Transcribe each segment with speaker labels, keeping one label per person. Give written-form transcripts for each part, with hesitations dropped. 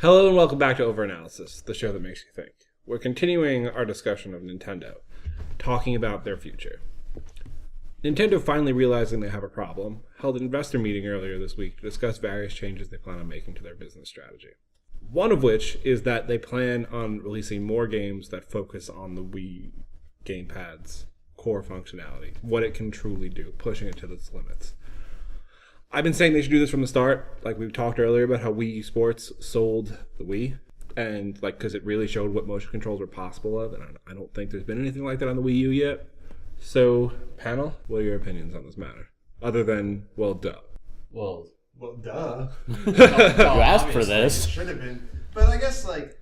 Speaker 1: Hello and welcome back to Overanalysis, the show that makes you think. We're continuing our discussion of Nintendo, talking about their future. Nintendo, finally realizing they have a problem, held an investor meeting earlier this week to discuss various changes they plan on making to their business strategy. One of which is that they plan on releasing more games that focus on the Wii gamepad's core functionality, what it can truly do, pushing it to its limits. I've been saying they should do this from the start. Like we've talked earlier about how Wii Sports sold the Wii, and like because it really showed what motion controls were possible of, and I don't think there's been anything like that on the Wii U yet. So, panel, what are your opinions on this matter? Other than, well, duh.
Speaker 2: Well,
Speaker 3: duh.
Speaker 2: you
Speaker 4: asked for this.
Speaker 3: It should have been. But I guess, like,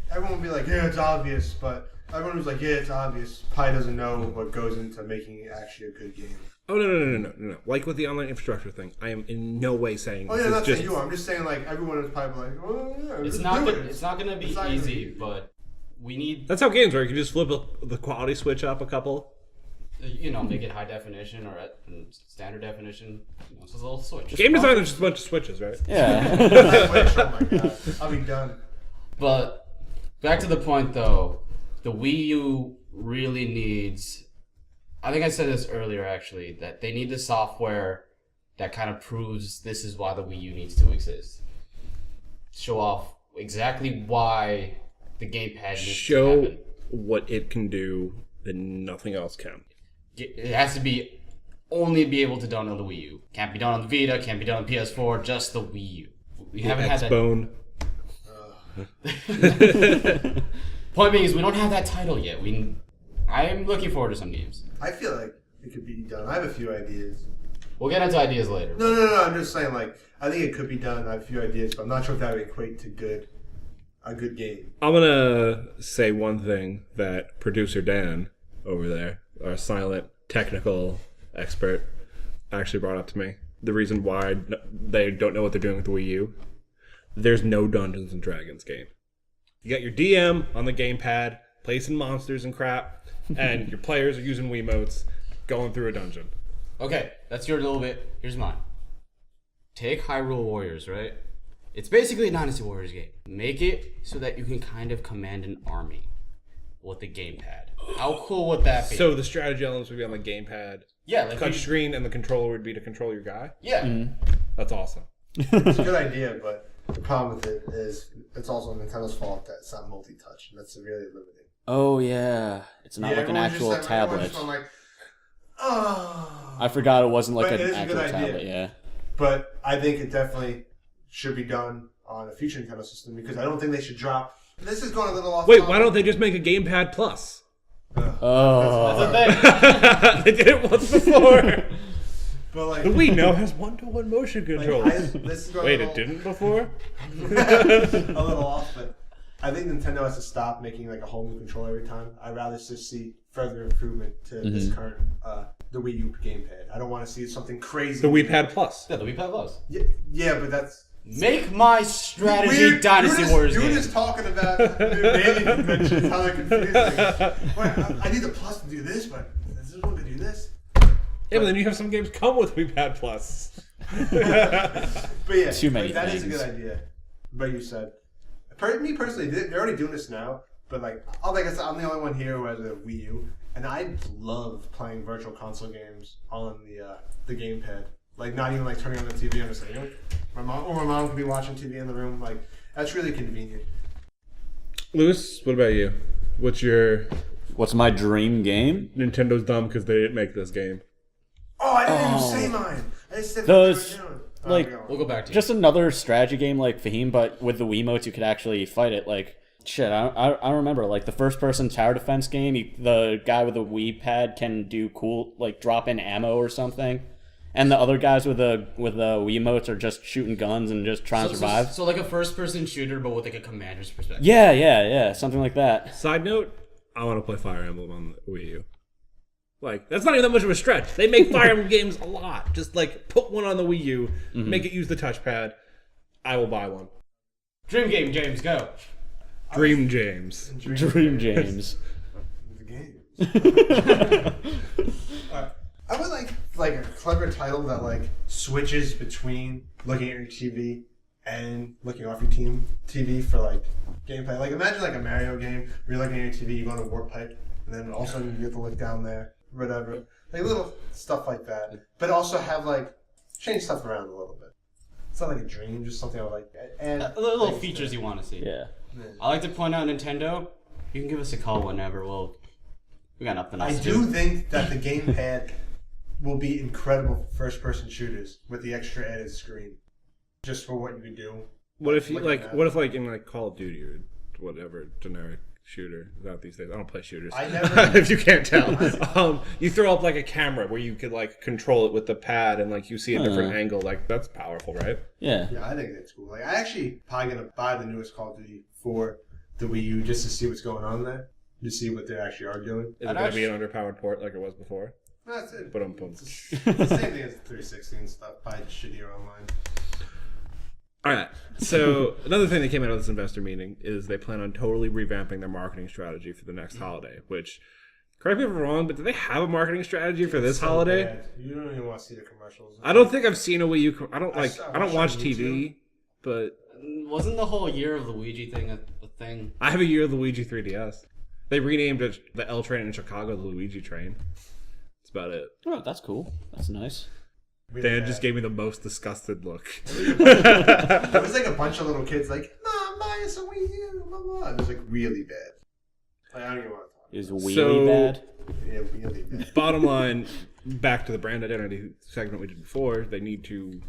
Speaker 3: everyone would be like, yeah, it's obvious. But everyone was like, yeah, it's obvious. Probably doesn't know what goes into making it actually a good game.
Speaker 1: Oh, no. Like with the online infrastructure thing, I am in no way saying
Speaker 3: oh, yeah, that's just... you are. I'm just saying, like, everyone is probably like, oh, yeah,
Speaker 2: it's not going to be easy, but we need...
Speaker 1: That's how games work. You can just flip the quality switch up a couple.
Speaker 2: You know, make it high definition or at standard definition. You know, it's a little switch.
Speaker 1: Game design is just a bunch of switches, right?
Speaker 4: Yeah.
Speaker 3: Oh my god, I'll be done.
Speaker 2: But back to the point, though, the Wii U really needs... I think I said this earlier, actually, that they need the software that kind of proves this is why the Wii U needs to exist. Show off exactly why the gamepad needs to happen.
Speaker 1: What it can do that nothing else can.
Speaker 2: It has to be only be able to done on the Wii U. Can't be done on the Vita, can't be done on PS4, just the Wii U. We haven't had that.
Speaker 1: X-Bone.
Speaker 2: Point being is we don't have that title yet. I am looking forward to some games.
Speaker 3: I feel like it could be done. I have a few ideas.
Speaker 2: We'll get into ideas later.
Speaker 3: No. I'm just saying, like, I think it could be done. I have a few ideas, but I'm not sure if that would equate to a good game.
Speaker 1: I'm gonna say one thing that producer Dan over there, our silent technical expert, actually brought up to me. The reason why they don't know what they're doing with the Wii U. There's no Dungeons and Dragons game. You got your DM on the gamepad, placing monsters and crap, and your players are using Wiimotes, going through a dungeon.
Speaker 2: Okay, that's your little bit. Here's mine. Take Hyrule Warriors, right? It's basically a Dynasty Warriors game. Make it so that you can kind of command an army with the gamepad. How cool would that be?
Speaker 1: So the strategy elements would be on the gamepad.
Speaker 2: Yeah, like
Speaker 1: touch screen, and the controller would be to control your guy.
Speaker 2: Yeah,
Speaker 1: That's awesome.
Speaker 3: It's a good idea, but the problem with it is it's also Nintendo's fault that it's not multi-touch, and that's really limiting.
Speaker 4: Oh yeah, it's not like an actual tablet.
Speaker 3: Like, oh.
Speaker 4: I forgot it wasn't like an
Speaker 3: actual
Speaker 4: tablet. Yeah,
Speaker 3: but I think it definitely should be done on a future Nintendo system because I don't think they should drop. This is going a little off.
Speaker 1: Wait, why don't they just make a gamepad plus?
Speaker 4: Oh,
Speaker 2: that's a thing.
Speaker 1: They did it once before.
Speaker 3: But like,
Speaker 1: the Wii now has 1-to-1 motion controls. Wait, it didn't before?
Speaker 3: a little off, but I think Nintendo has to stop making like a whole new controller every time. I'd rather just see further improvement to this current the Wii U gamepad. I don't want to see something crazy.
Speaker 1: The Wii Pad Plus.
Speaker 2: Yeah, the Wii Pad Plus.
Speaker 3: Yeah, but that's...
Speaker 2: Make my strategy Dynasty Warriors game.
Speaker 3: You're just talking about naming conventions, how they're confusing. Wait, I need the Plus to do this, but is this one to do this?
Speaker 1: Yeah, but then you have some games come with Wii Pad Plus.
Speaker 3: But yeah,
Speaker 4: too many
Speaker 3: that
Speaker 4: things.
Speaker 3: is a good idea. But you said, me personally, they're already doing this now. But like I said, I'm the only one here who has a Wii U, and I love playing virtual console games on the gamepad. Like not even like turning on the TV and just like, my mom could be watching TV in the room. Like that's really convenient.
Speaker 1: Lewis, what about you? What's
Speaker 4: my dream game?
Speaker 1: Nintendo's dumb because they didn't make this game.
Speaker 3: Oh, I didn't even say mine. I just said
Speaker 4: those.
Speaker 2: We'll go back to
Speaker 4: just another strategy game like Fahim, but with the Wiimotes you could actually fight it. Like shit, I remember like the first person tower defense game. The guy with the Wii pad can do cool like drop in ammo or something, and the other guys with the Wiimotes are just shooting guns and just trying to survive.
Speaker 2: So like a first person shooter, but with like a commander's perspective.
Speaker 4: Yeah, something like that.
Speaker 1: Side note: I want to play Fire Emblem on the Wii U. Like, that's not even that much of a stretch. They make Fire Emblem games a lot. Just, like, put one on the Wii U, make it use the touchpad. I will buy one.
Speaker 2: Dream game, James, go.
Speaker 1: Dream James.
Speaker 4: Dream James.
Speaker 3: The games. I would like a clever title that, like, switches between looking at your TV and looking off your TV for like gameplay. Like imagine like a Mario game where you're looking at your TV, you go on a warp pipe, and then all of a sudden you get to look down there, whatever. Like little stuff like that. But also have like change stuff around a little bit. It's not like a dream, just something I like. And
Speaker 2: little features you want to see.
Speaker 4: Yeah.
Speaker 2: I like to point out Nintendo. You can give us a call whenever. We got nothing else
Speaker 3: I
Speaker 2: to
Speaker 3: do think that the gamepad will be incredible for first-person shooters with the extra added screen, just for what you can do.
Speaker 1: What if you
Speaker 3: Looking
Speaker 1: like?
Speaker 3: at
Speaker 1: What if like in like Call of Duty or whatever generic shooter is out these days? I don't play shooters.
Speaker 3: I never-
Speaker 1: if you can't tell, you throw up like a camera where you could like control it with the pad and like you see a different angle. Like that's powerful, right?
Speaker 4: Yeah.
Speaker 3: Yeah, I think that's cool. Like, I actually probably gonna buy the newest Call of Duty for the Wii U just to see what's going on there, to see what they actually are doing.
Speaker 1: Is it going to be an underpowered port like it was before?
Speaker 3: That's it.
Speaker 1: But
Speaker 3: It's the same thing as 360 and stuff. Buy shittier online.
Speaker 1: All right. So another thing that came out of this investor meeting is they plan on totally revamping their marketing strategy for the next holiday. Which, correct me if I'm wrong, but do they have a marketing strategy for this
Speaker 3: So
Speaker 1: holiday?
Speaker 3: bad. You don't even want to see the commercials.
Speaker 1: I don't think I've seen a Wii U. I don't
Speaker 3: I
Speaker 1: don't watch
Speaker 3: watch on
Speaker 1: TV, but
Speaker 2: Wasn't the whole year of Luigi thing a thing?
Speaker 1: I have a year of the Luigi 3DS. They renamed it the L train in Chicago the Luigi train. That's about it.
Speaker 4: Oh, that's cool. That's nice.
Speaker 3: Really
Speaker 1: Dan
Speaker 3: bad.
Speaker 1: just gave me the most disgusted look.
Speaker 3: There was like a bunch of little kids like, Mom, buy us a Wii U, blah, blah. It was like really bad. Like, I don't even want to talk.
Speaker 4: Is wheelie
Speaker 1: So-
Speaker 4: bad?
Speaker 3: Yeah, really bad.
Speaker 1: Bottom line, back to the brand identity segment we did before, they need to,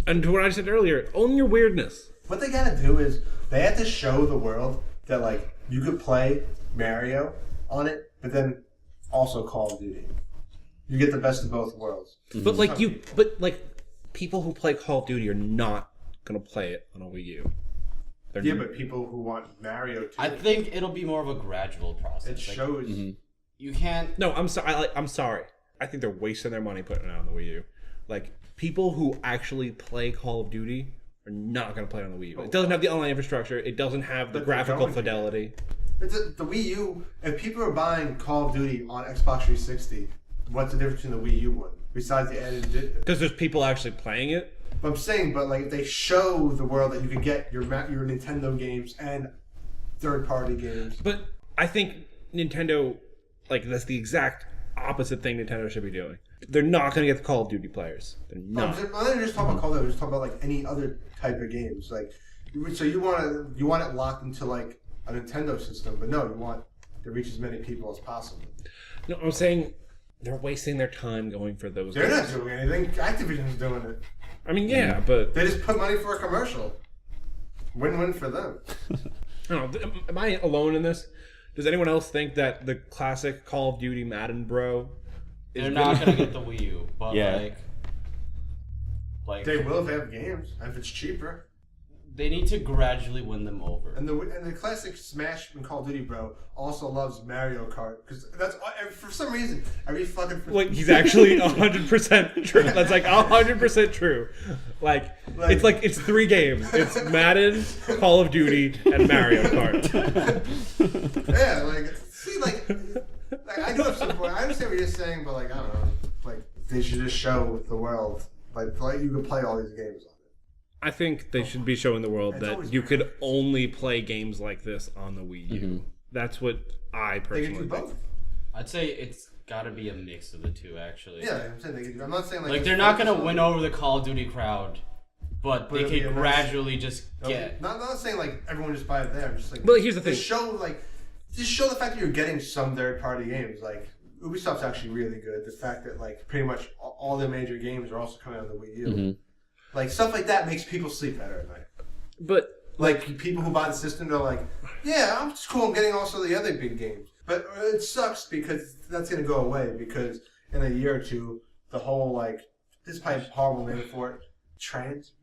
Speaker 3: And
Speaker 1: to what I said earlier, own your weirdness.
Speaker 3: what they gotta do is they have to show the world that like you could play Mario on it, but then also Call of Duty. You get the best of both worlds.
Speaker 1: But like people who play Call of Duty are not gonna play it on a Wii U. They're
Speaker 3: Yeah, but people who want Mario too,
Speaker 2: I think it'll be more of a gradual process.
Speaker 3: it
Speaker 2: Like,
Speaker 3: shows.
Speaker 2: you can't.
Speaker 1: No, I'm sorry. I'm sorry. I think they're wasting their money putting it out on the Wii U. Like people who actually play Call of Duty are not going to play it on the Wii U. It doesn't have the online infrastructure. It doesn't have the
Speaker 3: But they're
Speaker 1: graphical
Speaker 3: going to.
Speaker 1: fidelity.
Speaker 3: The Wii U. If people are buying Call of Duty on Xbox 360, what's the difference between the Wii U one besides the added?
Speaker 1: Because there's people actually playing it.
Speaker 3: But I'm saying, but like if they show the world that you can get your Nintendo games and third-party games.
Speaker 1: But I think Nintendo, like that's the exact opposite thing Nintendo should be doing. They're not going to get the Call of Duty players. They're
Speaker 3: No,
Speaker 1: not.
Speaker 3: I'm not even just talking about Call of Duty. I'm just talking about like any other type of games. Like, so you want it locked into like a Nintendo system, but no, you want to reach as many people as possible.
Speaker 1: No, I'm saying they're wasting their time going for those.
Speaker 3: They're
Speaker 1: games.
Speaker 3: not doing anything. Activision's doing it.
Speaker 1: I mean, yeah, but
Speaker 3: They just put money for a commercial. Win-win for them.
Speaker 1: I don't know. Am I alone in this? Does anyone else think that the classic Call of Duty Madden bro is
Speaker 2: They're not gonna get the Wii U, but
Speaker 4: Yeah.
Speaker 2: like
Speaker 3: They will if they have games, and if it's cheaper.
Speaker 2: they need to gradually win them over.
Speaker 3: And the classic Smash and Call of Duty bro also loves Mario Kart because that's for some reason every fucking
Speaker 1: Like he's actually 100% true. That's like 100% true. Like it's 3 games. It's Madden, Call of Duty, and Mario Kart.
Speaker 3: yeah, like see, like I know some point. I understand what you're saying, but like I don't know, like they should just show the world like you can play all these games on it.
Speaker 1: I think they should be showing the world
Speaker 3: It's
Speaker 1: that
Speaker 3: always
Speaker 1: you could only play games like this on the Wii U. That's what I
Speaker 3: They can
Speaker 1: personally
Speaker 3: do
Speaker 1: think.
Speaker 3: both.
Speaker 2: I'd say it's got to be a mix of the two, actually.
Speaker 3: Yeah, I'm saying they can do. I'm not saying
Speaker 2: Like they're not gonna win over the Call of Duty crowd, but they
Speaker 3: it'll be
Speaker 2: could
Speaker 3: a nice-
Speaker 2: gradually just
Speaker 3: Okay.
Speaker 2: get.
Speaker 3: Not saying like everyone just buy it there. I'm just like.
Speaker 1: But here's the
Speaker 3: just
Speaker 1: thing.
Speaker 3: Just show the fact that you're getting some third-party games. Like Ubisoft's actually really good. The fact that like pretty much all the major games are also coming out on the Wii U. Like stuff like that makes people sleep better at night.
Speaker 1: But
Speaker 3: Like people who buy the system, they're like, "Yeah, it's cool. I'm getting also the other big games." But it sucks because that's gonna go away because in a year or two, the whole like this is probably a horrible name for it.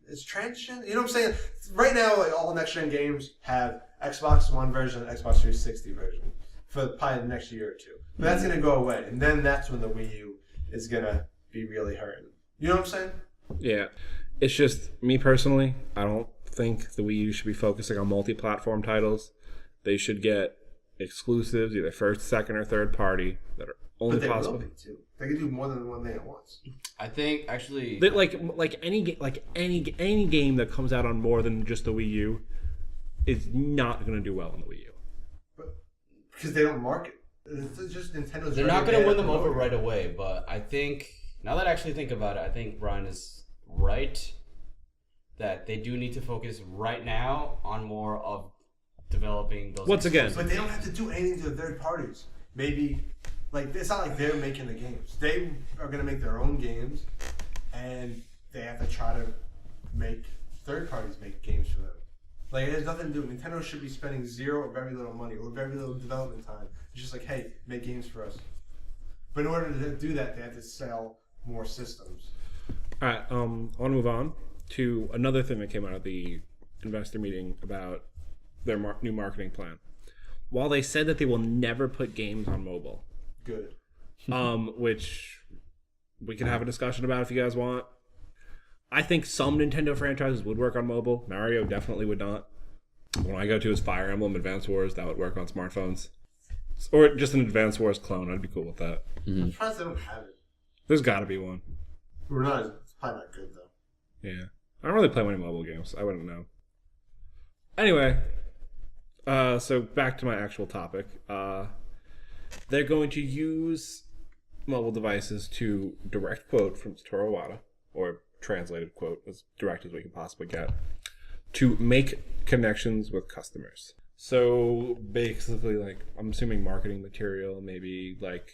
Speaker 3: It's transgen. You know what I'm saying? Right now, like all the next gen games have Xbox One version and Xbox 360 version for probably the next year or two. But that's gonna go away, and then that's when the Wii U is gonna be really hurting. You know what I'm saying?
Speaker 1: yeah, it's just me personally. I don't think the Wii U should be focusing on multi-platform titles. They should get exclusives, either first, second, or third party, that are only
Speaker 3: But they
Speaker 1: possible.
Speaker 3: will be too. They can do more than one thing at once.
Speaker 2: I think actually,
Speaker 1: Like any game that comes out on more than just the Wii U is not going to do well on the Wii U.
Speaker 3: But because they don't market. It's just Nintendo's.
Speaker 2: they're
Speaker 3: ready
Speaker 2: not going
Speaker 3: get
Speaker 2: to win
Speaker 3: at
Speaker 2: them
Speaker 3: the
Speaker 2: over
Speaker 3: moment.
Speaker 2: right away. But I think now that I actually think about it, I think Brian is right that they do need to focus right now on more of developing those.
Speaker 1: Once again,
Speaker 3: But they don't have to do anything to the third parties. Maybe, like, it's not like they're making the games. They are going to make their own games, and they have to try to make third parties make games for them. Like, it has nothing to do. Nintendo should be spending zero or very little money or very little development time. It's just like, hey, make games for us. But in order to do that, they have to sell more systems.
Speaker 1: all right. I want to move on to another thing that came out of the investor meeting about their new marketing plan. While they said that they will never put games on mobile,
Speaker 3: Good.
Speaker 1: which we can have a discussion about if you guys want. I think some Nintendo franchises would work on mobile. Mario definitely would not. When I go to his Fire Emblem Advance Wars, that would work on smartphones. Or just an Advance Wars clone. I'd be cool with that.
Speaker 3: I'm surprised they don't have it.
Speaker 1: There's got to be one.
Speaker 3: We're not. It's probably not good though.
Speaker 1: Yeah. I don't really play many mobile games. I wouldn't know. Anyway, so back to my actual topic. They're going to use mobile devices to direct quote from Satoru Iwata, or translated quote, as direct as we can possibly get, to make connections with customers. So basically, like, I'm assuming marketing material, maybe like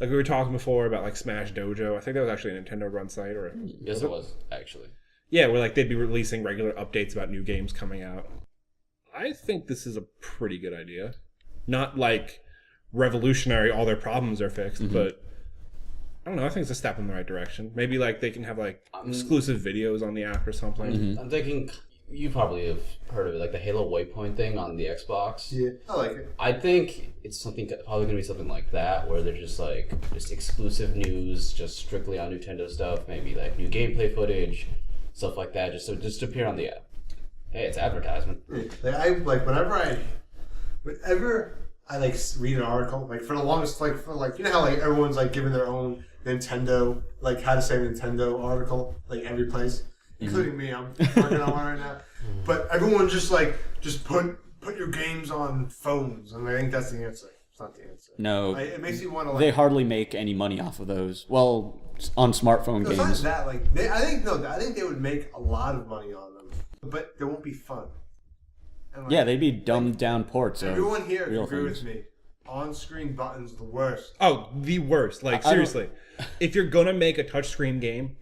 Speaker 1: we were talking before about like Smash Dojo. I think that was actually a Nintendo run site, or
Speaker 2: Yes, it was actually.
Speaker 1: yeah, where like they'd be releasing regular updates about new games coming out. I think this is a pretty good idea. Not like revolutionary, all their problems are fixed, but I don't know, I think it's a step in the right direction. Maybe like they can have like exclusive videos on the app or something.
Speaker 2: I'm thinking you probably have heard of it, like the Halo Waypoint thing on the Xbox.
Speaker 3: Yeah, I like it.
Speaker 2: I think it's probably gonna be something like that, where they're just exclusive news, just strictly on Nintendo stuff. Maybe like new gameplay footage, stuff like that, just to appear on the app. Hey, it's advertisement.
Speaker 3: Like whenever I like read an article, like for the longest, like for like you know how like everyone's like giving their own Nintendo, like how to say Nintendo article, like every place, including me. I'm working on one right now, but everyone just put your games on phones, and I think that's the answer. It's not the answer.
Speaker 4: No,
Speaker 3: Like, it makes you want to like.
Speaker 4: they hardly make any money off of those. Well, on smartphone
Speaker 3: No, it's not
Speaker 4: games.
Speaker 3: that like I think they would make a lot of money on them, but they won't be fun. And, like,
Speaker 4: Yeah, they'd be dumbed down ports of
Speaker 3: everyone here
Speaker 4: real
Speaker 3: agree
Speaker 4: things.
Speaker 3: with me. On-screen buttons the worst.
Speaker 1: Oh, the worst. Like,
Speaker 4: I don't-
Speaker 1: seriously. If you're gonna make a touchscreen game,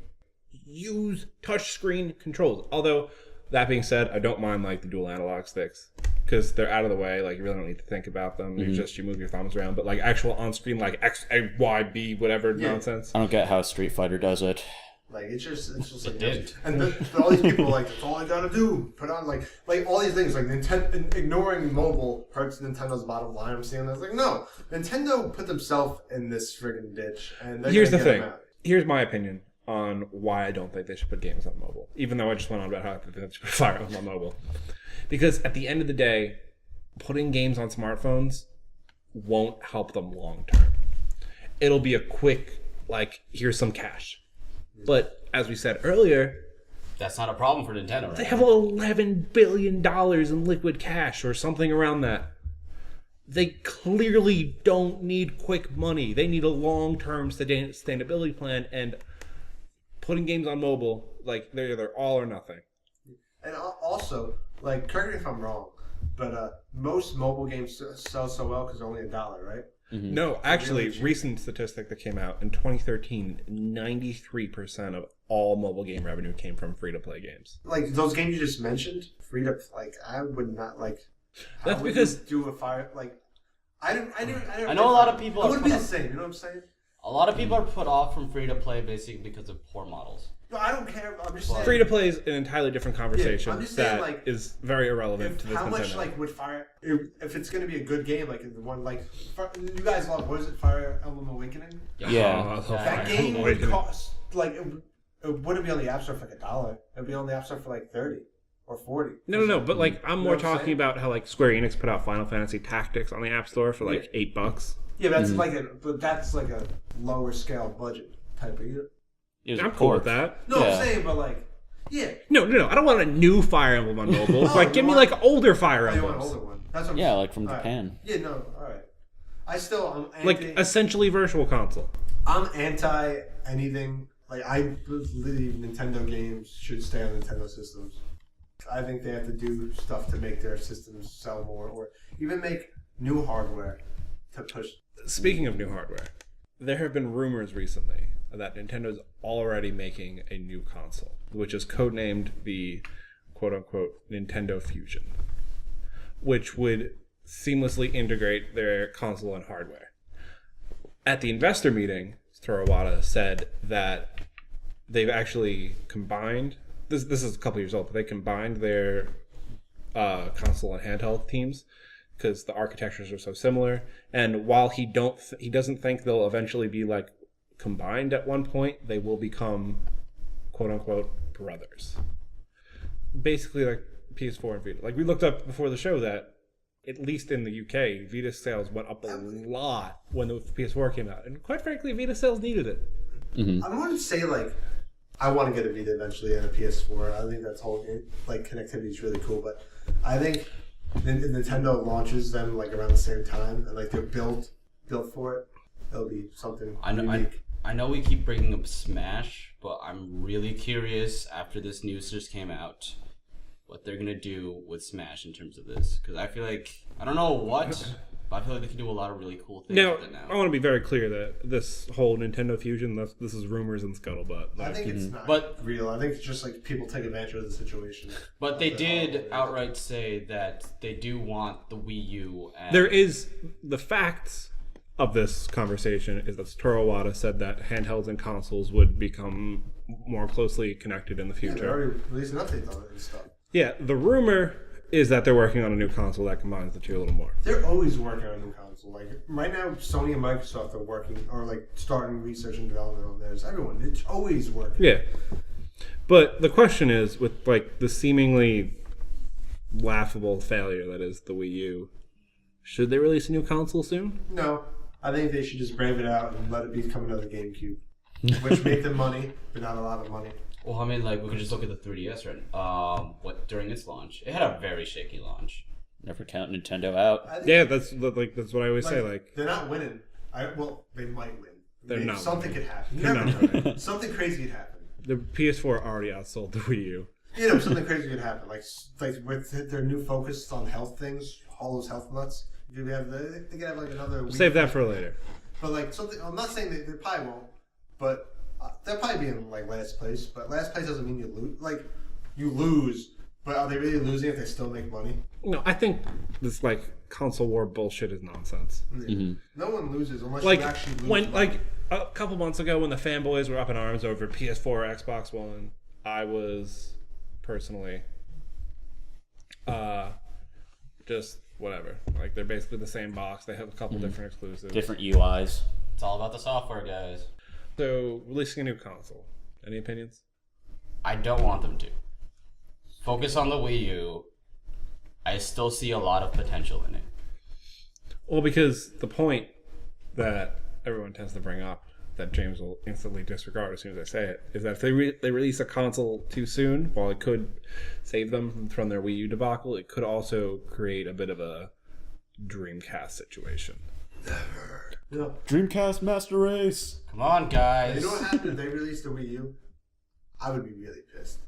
Speaker 1: use touchscreen controls. Although, that being said, I don't mind like the dual analog sticks. Because they're out of the way, like you really don't need to think about them. You move your thumbs around. But like actual on-screen, like X, A, Y, B, whatever nonsense.
Speaker 4: I don't get how Street Fighter does it.
Speaker 3: Like it's just like
Speaker 2: did.
Speaker 3: and but all these people like that's all I gotta do. Put on like all these things like Nintendo ignoring mobile hurts Nintendo's bottom line. I'm seeing that like no, Nintendo put themselves in this friggin' ditch. And they're
Speaker 1: Here's the
Speaker 3: gonna get
Speaker 1: thing.
Speaker 3: them out.
Speaker 1: Here's my opinion on why I don't think they should put games on mobile. Even though I just went on about how I think they should put Fire Emblem on mobile. Because at the end of the day, putting games on smartphones won't help them long term. It'll be a quick, like, here's some cash. But as we said earlier,
Speaker 2: That's not a problem for Nintendo, right?
Speaker 1: they have $11 billion in liquid cash or something around that. They clearly don't need quick money. They need a long-term sustainability plan, and putting games on mobile, like, they're either all or nothing.
Speaker 3: And also, like, correct me if I'm wrong, but most mobile games sell so well because they're only $1, right?
Speaker 1: No, actually,
Speaker 3: Really cheap.
Speaker 1: recent statistic that came out in 2013, 93% of all mobile game revenue came from free-to-play games.
Speaker 3: Like those games you just mentioned, free to like. I would not like. how
Speaker 1: That's
Speaker 3: would
Speaker 1: because-
Speaker 3: you do a fire like. I
Speaker 2: know a lot of people
Speaker 3: It
Speaker 2: are
Speaker 3: wouldn't be
Speaker 2: put
Speaker 3: the
Speaker 2: up-
Speaker 3: same. You know what I'm saying?
Speaker 2: A lot of people are put off from free to play basically because of poor models.
Speaker 3: No, I don't care. I'm just saying.
Speaker 1: Free-to-play is an entirely different conversation
Speaker 3: I'm just saying,
Speaker 1: that
Speaker 3: like,
Speaker 1: is very irrelevant
Speaker 3: If,
Speaker 1: to this
Speaker 3: how much
Speaker 1: Nintendo.
Speaker 3: like would fire if it's gonna be a good game like the one like you guys love what is it Fire Emblem Awakening?
Speaker 4: Yeah.
Speaker 1: Oh,
Speaker 3: That
Speaker 1: Fire
Speaker 3: game
Speaker 1: Emblem
Speaker 3: would
Speaker 1: Awakening.
Speaker 3: cost like it wouldn't be on the App Store for like $1. It'd be on the App Store for like $30 or 40.
Speaker 1: No. But like, I'm
Speaker 3: You know
Speaker 1: more
Speaker 3: what I'm
Speaker 1: talking
Speaker 3: saying?
Speaker 1: about how like Square Enix put out Final Fantasy Tactics on the App Store for like $8.
Speaker 3: Yeah, that's that's like a lower scale budget type of.
Speaker 4: It was
Speaker 1: I'm
Speaker 4: a
Speaker 1: cool with
Speaker 4: port.
Speaker 1: that.
Speaker 3: No,
Speaker 4: Yeah.
Speaker 3: I'm saying, but like, yeah.
Speaker 1: No. I don't want a new Fire Emblem on mobile. Like, give
Speaker 3: you
Speaker 1: me
Speaker 3: want-
Speaker 1: like older Fire
Speaker 3: Oh, you want an
Speaker 1: Emblems.
Speaker 3: older one? That's what I'm
Speaker 4: Yeah,
Speaker 3: saying.
Speaker 4: like from
Speaker 3: All right.
Speaker 4: Japan.
Speaker 3: Yeah, no, all right. I'm
Speaker 1: Like
Speaker 3: anti.
Speaker 1: essentially virtual console.
Speaker 3: I'm anti anything. Like I believe Nintendo games should stay on Nintendo systems. I think they have to do stuff to make their systems sell more, or even make new hardware to push.
Speaker 1: Speaking of new hardware, there have been rumors recently that Nintendo's already making a new console, which is codenamed the quote-unquote Nintendo Fusion, which would seamlessly integrate their console and hardware. At the investor meeting, Satoru Iwata said that they've actually combined, this is a couple years old, but they combined their console and handheld teams because the architectures are so similar. And while he doesn't think they'll eventually be like combined at one point, they will become quote unquote brothers. Basically like PS4 and Vita. Like we looked up before the show that at least in the UK, Vita sales went up a lot when the PS4 came out. And quite frankly, Vita sales needed it.
Speaker 3: I don't want to say like I want to get a Vita eventually and a PS4. I think that's whole like connectivity is really cool, but I think Nintendo launches them like around the same time and like they're built for it. It'll be something unique.
Speaker 2: I know we keep bringing up Smash, but I'm really curious after this news just came out what they're gonna do with Smash in terms of this, because I feel like I don't know what, but I feel like they can do a lot of really cool things
Speaker 1: Now,
Speaker 2: with it now.
Speaker 1: I want to be very clear that this whole Nintendo Fusion, this is rumors and scuttlebutt.
Speaker 3: I
Speaker 1: Like,
Speaker 3: think it's not
Speaker 2: But-
Speaker 3: real. I think it's just like people take advantage of the situation.
Speaker 2: But they did outright say that they do want the Wii U. And
Speaker 1: there is the facts of this conversation is that Satoru Iwata said that handhelds and consoles would become more closely connected in the
Speaker 3: They
Speaker 1: future.
Speaker 3: already released an update on it and stuff.
Speaker 1: Yeah, the rumor is that they're working on a new console that combines the two a little more.
Speaker 3: They're always working on a new console. Like right now, Sony and Microsoft are working or like starting research and development on theirs. Everyone, it's always working.
Speaker 1: Yeah. But the question is, with like the seemingly laughable failure that is the Wii U, should they release a new console soon?
Speaker 3: No, I think they should just brave it out and let it become another GameCube, which made them money, but not a lot of money.
Speaker 2: Well, I mean, like we could just look at the 3DS right. What during its launch, it had a very shaky launch.
Speaker 4: Never count Nintendo out.
Speaker 3: I think,
Speaker 1: Yeah, that's what I always say. Like,
Speaker 3: they're not winning. Well, they might win.
Speaker 1: They're not
Speaker 3: Something could happen. You
Speaker 1: They're
Speaker 3: never
Speaker 1: not
Speaker 3: know. Something crazy could happen.
Speaker 1: the PS4 already outsold the Wii U.
Speaker 3: You know, something crazy could happen. Like with their new focus on health things, all those health nuts. They could have like another. Wii
Speaker 1: Save that for later.
Speaker 3: But like something, I'm not saying they probably won't, but they'll probably be in like last place. But last place doesn't mean you lose. Like you lose, but are they really losing if they still make money?
Speaker 1: No, I think this like console war bullshit is nonsense.
Speaker 3: No one loses unless
Speaker 1: Like
Speaker 3: you actually lose.
Speaker 1: when like a couple months ago when the fanboys were up in arms over PS4 or Xbox One, I was personally just whatever. Like they're basically the same box. They have a couple different exclusives.
Speaker 4: Different UIs.
Speaker 2: It's all about the software, guys.
Speaker 1: So releasing a new console. Any opinions?
Speaker 2: I don't want them to. Focus on the Wii U. I still see a lot of potential in it.
Speaker 1: Well, because the point that everyone tends to bring up that James will instantly disregard as soon as I say it is that if they release a console too soon, while it could save them from their Wii U debacle, it could also create a bit of a Dreamcast situation.
Speaker 3: You know,
Speaker 4: Dreamcast Master Race.
Speaker 2: Come on, guys.
Speaker 3: you know what happened if they released the Wii U? I would be really pissed.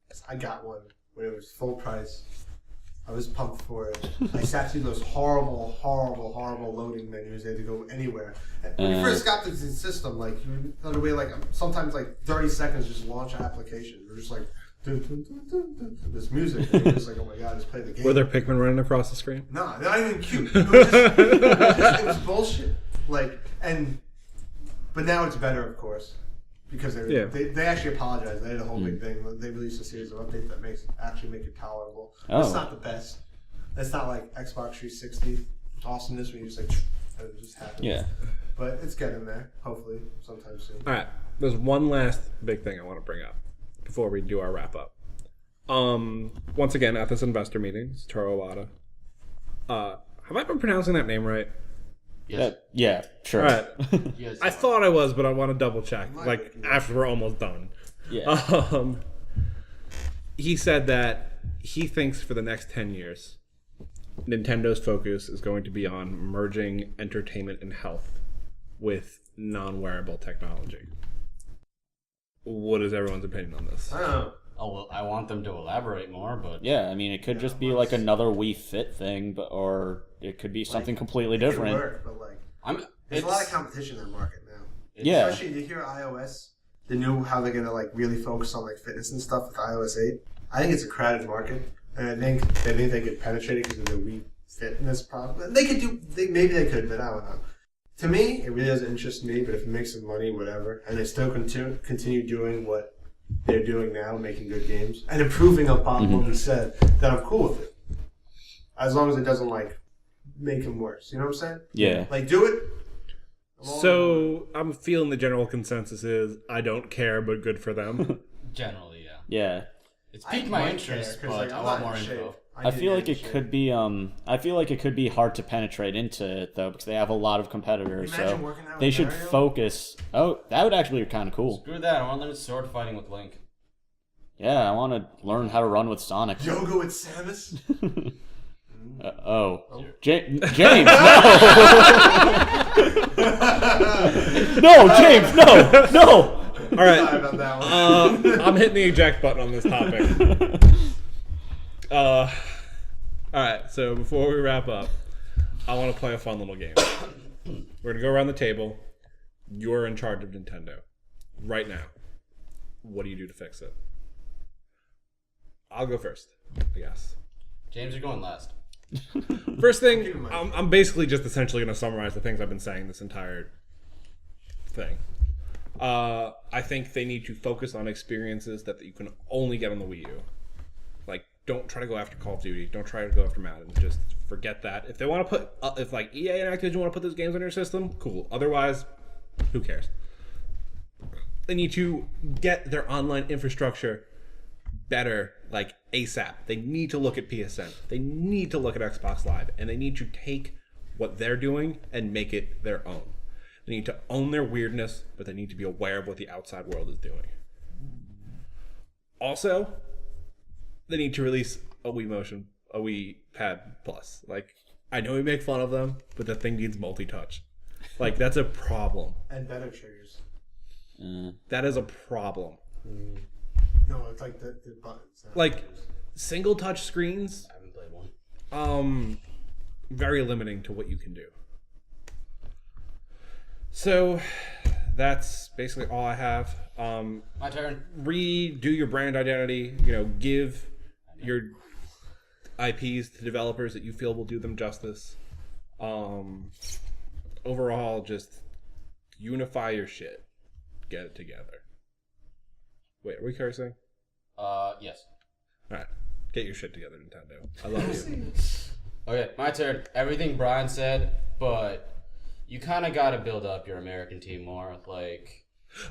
Speaker 3: 'Cause I got one when it was full price. I was pumped for it. I sat through those horrible loading menus. They had to go anywhere. And when you first got the system, like you had to wait like sometimes like 30 seconds just to launch an application. You're just like dun, dun, dun, dun, dun, dun, this music. And you're just like, oh my god, just play the game.
Speaker 1: Were there Pikmin running across the screen?
Speaker 3: Nah, not even cute. It was, it was bullshit. Like but now it's better, of course, because they actually apologized. They had a whole big thing. They released a series of updates that make it tolerable.
Speaker 4: Oh.
Speaker 3: It's not the best. It's not like Xbox 360 awesomeness when you just like and it just happens.
Speaker 4: Yeah.
Speaker 3: But it's getting there. Hopefully, sometime soon.
Speaker 1: All right. There's one last big thing I want to bring up before we do our wrap up. Once again, at this investor meeting, it's Toru Iwata. Have I been pronouncing that name right?
Speaker 2: Yes.
Speaker 4: Yeah, sure.
Speaker 1: All right.
Speaker 2: Yes.
Speaker 1: I thought I was, but I want to double check. Like after we're almost done.
Speaker 4: Yeah.
Speaker 1: He said that he thinks for the next 10 years, Nintendo's focus is going to be on merging entertainment and health with non-wearable technology. What is everyone's opinion on this?
Speaker 3: I don't know.
Speaker 2: Oh well, I want them to elaborate more, but
Speaker 4: Yeah, I mean, it could just be like another Wii Fit thing, but or it could be something completely
Speaker 3: It could
Speaker 4: different.
Speaker 3: work, but like,
Speaker 2: I'm.
Speaker 3: there's a lot of competition in the market now.
Speaker 4: Yeah.
Speaker 3: Especially you hear iOS. They knew how they're gonna like really focus on like fitness and stuff with iOS 8. I think it's a crowded market, and I think they could penetrate it because of the Wii Fitness problem. They could do. Maybe they could, but I don't know. To me, it really doesn't interest me. But if it makes them money, whatever, and they still continue doing what they're doing now, making good games and improving upon what we said, then I'm cool with it. As long as it doesn't like make them worse. You know what I'm saying?
Speaker 4: Yeah.
Speaker 3: Like do it.
Speaker 1: So I'm feeling the general consensus is I don't care, but good for them.
Speaker 2: generally, yeah.
Speaker 4: Yeah.
Speaker 2: It's piqued my
Speaker 3: might
Speaker 2: interest,
Speaker 3: care, 'cause,
Speaker 2: but
Speaker 3: like,
Speaker 2: I
Speaker 3: I'm
Speaker 2: want
Speaker 3: not
Speaker 2: more
Speaker 3: in shape.
Speaker 2: info.
Speaker 4: I feel like it
Speaker 3: could
Speaker 4: could be I feel like it could be hard to penetrate into it though because they have a lot of competitors.
Speaker 3: Imagine
Speaker 4: So
Speaker 3: working out
Speaker 4: they
Speaker 3: with
Speaker 4: should
Speaker 3: Mario.
Speaker 4: focus. Oh, that would actually be kind of cool.
Speaker 2: Screw that! I want to learn sword fighting with Link.
Speaker 4: Yeah, I want to learn how to run with Sonic.
Speaker 3: Yoga with Samus.
Speaker 4: James, no! No, James, no!
Speaker 1: All right.
Speaker 3: Sorry about that one.
Speaker 1: I'm hitting the eject button on this topic. All right. So before we wrap up, I want to play a fun little game. We're gonna go around the table. You're in charge of Nintendo right now. What do you do to fix it? I'll go first, I guess.
Speaker 2: James, you're going last.
Speaker 1: First
Speaker 3: Keep
Speaker 1: thing,
Speaker 3: in mind.
Speaker 1: I'm basically just essentially going to summarize the things I've been saying this entire thing. I think they need to focus on experiences that you can only get on the Wii U. Like, don't try to go after Call of Duty. Don't try to go after Madden. Just forget that. If they want to put, if like EA and Activision want to put those games on your system, cool. Otherwise, who cares? They need to get their online infrastructure better, like ASAP. They need to look at PSN. They need to look at Xbox Live, and they need to take what they're doing and make it their own. They need to own their weirdness, but they need to be aware of what the outside world is doing. Also, they need to release a Wii Pad Plus. Like, I know we make fun of them, but that thing needs multi-touch. Like, that's a problem.
Speaker 3: And better triggers.
Speaker 1: That is a problem.
Speaker 3: No, it's like the buttons.
Speaker 1: Like, single touch screens,
Speaker 2: I haven't played one.
Speaker 1: very limiting to what you can do. So that's basically all I have.
Speaker 2: My turn.
Speaker 1: Redo your brand identity, give your IPs to developers that you feel will do them justice. Overall, just unify your shit. Get it together. Wait, are we cursing?
Speaker 2: Yes.
Speaker 1: Alright. Get your shit together, Nintendo. I love you.
Speaker 2: Okay, my turn. Everything Brian said, but you kind of got to build up your American team more. Like,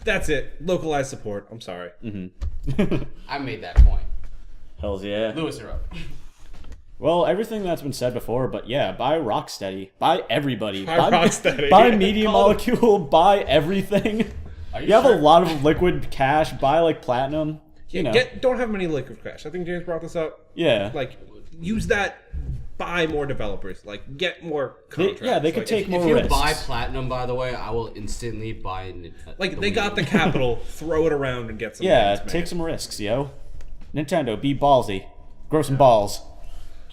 Speaker 1: That's it. Localized support. I'm sorry.
Speaker 2: I made that point.
Speaker 4: Hells yeah.
Speaker 2: Lewis, you're up.
Speaker 4: Well, everything that's been said before, but yeah, buy Rocksteady. Buy everybody.
Speaker 1: Buy Rocksteady.
Speaker 4: Buy Media Molecule. Buy everything.
Speaker 2: Are
Speaker 4: You have
Speaker 2: sure?
Speaker 4: a lot of liquid cash. Buy like Platinum. You know.
Speaker 1: Don't have many liquid cash. I think James brought this up.
Speaker 4: Yeah.
Speaker 1: Like, use that. Buy more developers. Like, get more contracts.
Speaker 4: they could
Speaker 1: Like,
Speaker 4: take more
Speaker 2: If you
Speaker 4: risks.
Speaker 2: buy Platinum, by the way, I will instantly buy
Speaker 1: Like, they got the capital. Throw it around and get some.
Speaker 4: Yeah,
Speaker 1: games
Speaker 4: take
Speaker 1: made.
Speaker 4: some risks, yo. Nintendo, be ballsy. Grow some balls.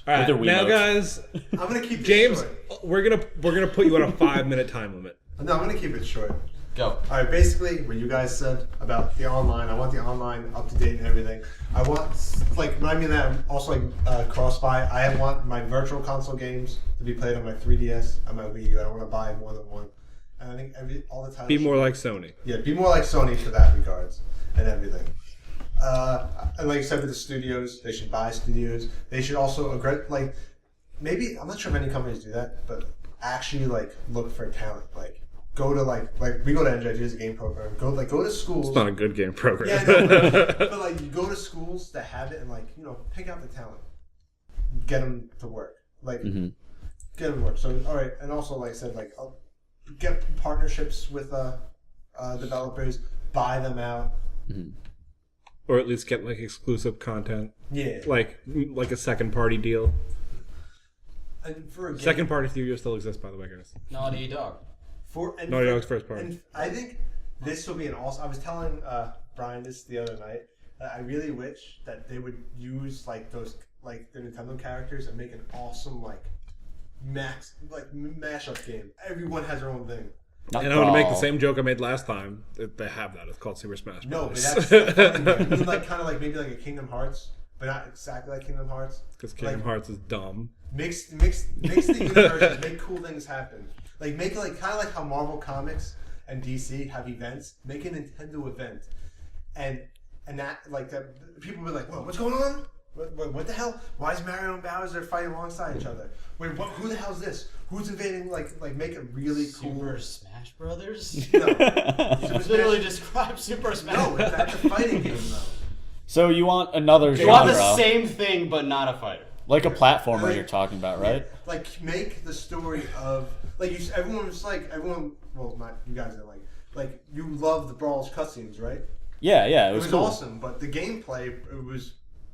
Speaker 1: All right,
Speaker 4: with their
Speaker 1: now,
Speaker 4: Wiimotes.
Speaker 1: guys,
Speaker 3: I'm gonna keep this
Speaker 1: James,
Speaker 3: short.
Speaker 1: we're gonna put you on a 5-minute time limit.
Speaker 3: No, I'm gonna keep it short.
Speaker 2: Go.
Speaker 3: All right, basically what you guys said about the online, I want the online up to date and everything. I want, like, when I mean that, I'm also like cross-buy. I want my virtual console games to be played on my 3DS and my Wii U. I don't want to buy more than one. And I think all the titles.
Speaker 1: Be more like Sony.
Speaker 3: Yeah, be more like Sony for that regards and everything. And like I said with the studios, they should buy studios. They should also maybe I'm not sure many companies do that, but actually like look for talent. Like go to like we go to NJG as a game program. Go to schools.
Speaker 1: It's not a good game program.
Speaker 3: Yeah, no, but like you go to schools that have it and like pick out the talent, get them to work, like get them to work. So all right, and also like I said, like I'll get partnerships with developers, buy them out,
Speaker 1: Or at least get like exclusive content,
Speaker 3: yeah.
Speaker 1: like a second party deal.
Speaker 3: And for a game,
Speaker 1: Second party studio still exists, by the way, guys.
Speaker 2: Naughty Dog.
Speaker 1: Naughty Dog's first party.
Speaker 3: And I think this will be an awesome. I was telling Brian this the other night. I really wish that they would use like those like the Nintendo characters and make an awesome like mashup game. Everyone has their own thing.
Speaker 1: And I'm going to make the same joke I made last time. They have that. It's called Super Smash
Speaker 3: No, but
Speaker 1: Bros.
Speaker 3: that's I mean, like kind of like maybe like a Kingdom Hearts, but not exactly like Kingdom Hearts.
Speaker 1: Because Kingdom Hearts is dumb.
Speaker 3: Mix the universes, make cool things happen. Like make like kind of like how Marvel Comics and DC have events. Make a Nintendo event, and that like that people will be like, "Whoa, what's going on? What the hell? Why is Mario and Bowser fighting alongside each other? Wait, who the hell's this? Who's invading? Like make it really cool."
Speaker 2: Super Smash Brothers?
Speaker 3: No,
Speaker 2: It literally describes Super Smash
Speaker 3: no, that's a fighting game though.
Speaker 4: So you want another
Speaker 2: You want
Speaker 4: genre,
Speaker 2: the same thing, but not a fighter.
Speaker 4: like a platformer you're talking about, right?
Speaker 3: Like make the story of like everyone. Well, not you guys are like you love the Brawl's cutscenes, right?
Speaker 4: Yeah, it
Speaker 3: It
Speaker 4: was
Speaker 3: was
Speaker 4: cool.
Speaker 3: awesome, but the gameplay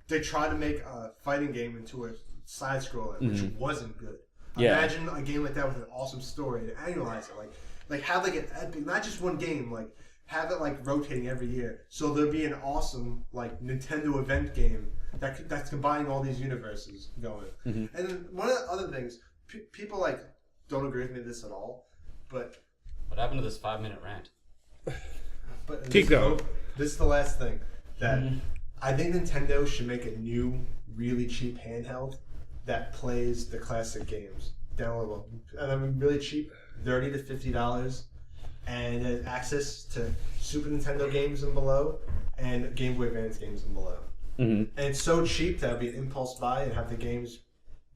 Speaker 3: they tried to make a fighting game into a side scroller, which wasn't good.
Speaker 4: Yeah.
Speaker 3: Imagine a game like that with an awesome story and annualize it, like have like an epic, not just one game, like have it like rotating every year. So there'd be an awesome like Nintendo event game that's combining all these universes going. And then one of the other things, people like don't agree with me this at all, but
Speaker 2: What happened to this 5-minute rant?
Speaker 1: Keep going.
Speaker 3: This is the last thing that I think Nintendo should make a new, really cheap handheld that plays the classic games. Downloadable, and I mean really cheap, $30 to $50, and has access to Super Nintendo games and below, and Game Boy Advance games and below. And it's so cheap that would be an impulse buy and have the games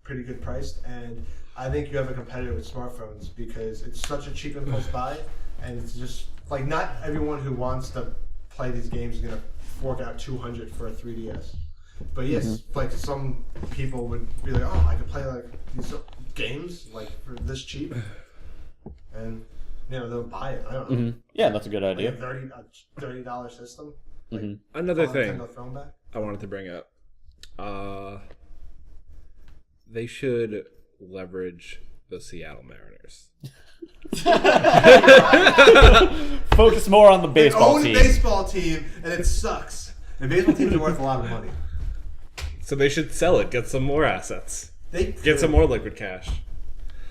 Speaker 3: pretty good priced. And I think you have a competitor with smartphones because it's such a cheap impulse buy, and it's just like not everyone who wants to play these games is gonna fork out $200 for a 3DS. But yes, like some people would be like, "Oh, I could play like these games like for this cheap," and they'll buy it. I don't know.
Speaker 4: Yeah, that's a good
Speaker 3: Like
Speaker 4: idea.
Speaker 3: a $30 system. Like,
Speaker 1: Another
Speaker 3: call
Speaker 1: thing
Speaker 3: Nintendo phone back.
Speaker 1: I wanted to bring up. They should leverage the Seattle Mariners.
Speaker 4: Focus more on the baseball
Speaker 3: Own
Speaker 4: team.
Speaker 3: baseball team, and it sucks. And baseball teams are worth a lot of money.
Speaker 1: So they should sell it, get some more assets,
Speaker 3: They
Speaker 1: get some more liquid cash.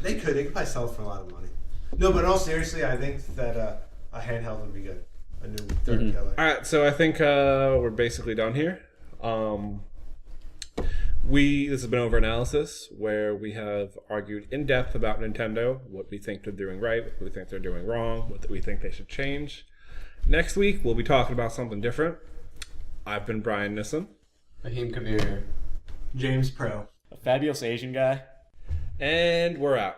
Speaker 3: They could probably sell it for a lot of money. No, but in all seriously, I think that a handheld would be good. A new third killer.
Speaker 1: All right, so I think we're basically done here. This has been Over Analysis, where we have argued in depth about Nintendo, what we think they're doing right, what we think they're doing wrong, what we think they should change. Next week, we'll be talking about something different. I've been Brian Nissen,
Speaker 2: Fahim Kabir.
Speaker 3: James Pro.
Speaker 4: A fabulous Asian guy.
Speaker 1: and we're out.